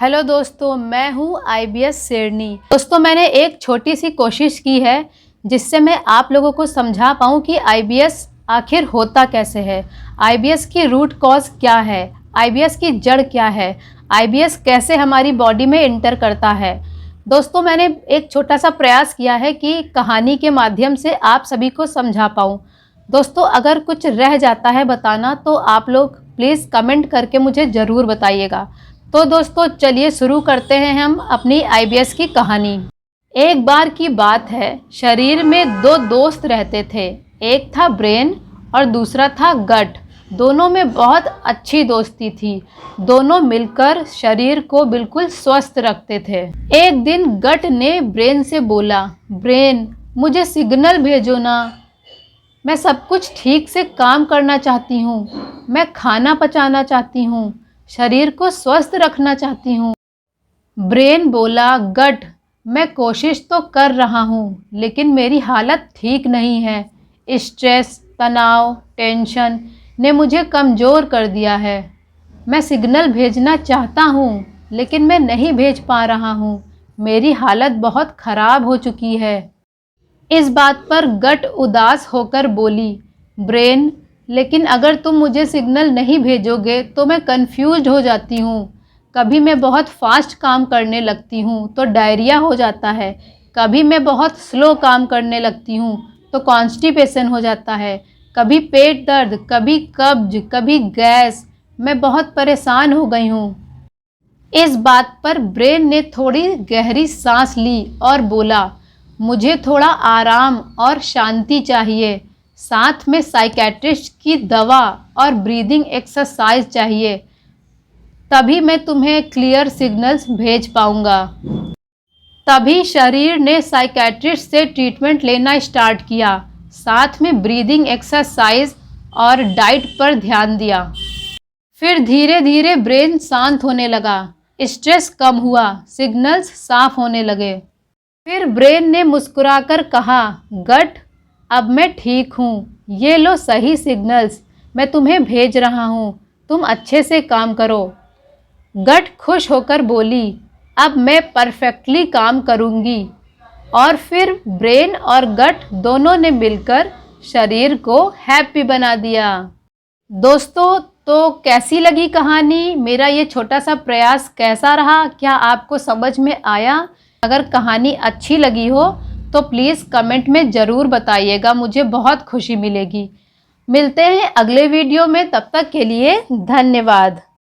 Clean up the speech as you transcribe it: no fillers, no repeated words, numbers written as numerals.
Hello दोस्तों, मैं हूँ IBS शेरनी। दोस्तों, मैंने एक छोटी सी कोशिश की है जिससे मैं आप लोगों को समझा पाऊँ कि IBS आखिर होता कैसे है, IBS की रूट कॉज क्या है, IBS की जड़ क्या है, IBS कैसे हमारी बॉडी में इंटर करता है। दोस्तों, मैंने एक छोटा सा प्रयास किया है कि कहानी के माध्यम से आप सभी को समझा पाऊँ। दोस्तों, अगर कुछ रह जाता है बताना तो आप लोग प्लीज़ कमेंट करके मुझे ज़रूर बताइएगा। तो दोस्तों, चलिए शुरू करते हैं हम अपनी IBS की कहानी। एक बार की बात है, शरीर में दो दोस्त रहते थे। एक था ब्रेन और दूसरा था गट। दोनों में बहुत अच्छी दोस्ती थी। दोनों मिलकर शरीर को बिल्कुल स्वस्थ रखते थे। एक दिन गट ने ब्रेन से बोला, ब्रेन मुझे सिग्नल भेजो ना, मैं सब कुछ ठीक से काम करना चाहती हूँ, मैं खाना पचाना चाहती हूँ, शरीर को स्वस्थ रखना चाहती हूँ। ब्रेन बोला, गट मैं कोशिश तो कर रहा हूँ लेकिन मेरी हालत ठीक नहीं है। स्ट्रेस, तनाव, टेंशन ने मुझे कमज़ोर कर दिया है। मैं सिग्नल भेजना चाहता हूँ लेकिन मैं नहीं भेज पा रहा हूँ। मेरी हालत बहुत ख़राब हो चुकी है। इस बात पर गट उदास होकर बोली, ब्रेन लेकिन अगर तुम मुझे सिग्नल नहीं भेजोगे तो मैं कंफ्यूज्ड हो जाती हूँ। कभी मैं बहुत फास्ट काम करने लगती हूँ तो डायरिया हो जाता है, कभी मैं बहुत स्लो काम करने लगती हूँ तो कॉन्स्टिपेशन हो जाता है, कभी पेट दर्द, कभी कब्ज, कभी गैस। मैं बहुत परेशान हो गई हूँ। इस बात पर ब्रेन ने थोड़ी गहरी सांस ली और बोला, मुझे थोड़ा आराम और शांति चाहिए, साथ में साइकेट्रिस्ट की दवा और ब्रीदिंग एक्सरसाइज चाहिए, तभी मैं तुम्हें क्लियर सिग्नल्स भेज पाऊंगा। तभी शरीर ने साइकेट्रिस्ट से ट्रीटमेंट लेना स्टार्ट किया, साथ में ब्रीदिंग एक्सरसाइज और डाइट पर ध्यान दिया। फिर धीरे धीरे ब्रेन शांत होने लगा, स्ट्रेस कम हुआ, सिग्नल्स साफ होने लगे। फिर ब्रेन ने मुस्कुराकर कहा, गट अब मैं ठीक हूँ, ये लो सही सिग्नल्स, मैं तुम्हें भेज रहा हूँ, तुम अच्छे से काम करो। गट खुश होकर बोली, अब मैं परफेक्टली काम करूँगी। और फिर ब्रेन और गट दोनों ने मिलकर शरीर को हैप्पी बना दिया। दोस्तों, तो कैसी लगी कहानी? मेरा ये छोटा सा प्रयास कैसा रहा? क्या आपको समझ में आया? अगर कहानी अच्छी लगी हो तो प्लीज़ कमेंट में ज़रूर बताइएगा, मुझे बहुत खुशी मिलेगी। मिलते हैं अगले वीडियो में, तब तक के लिए धन्यवाद।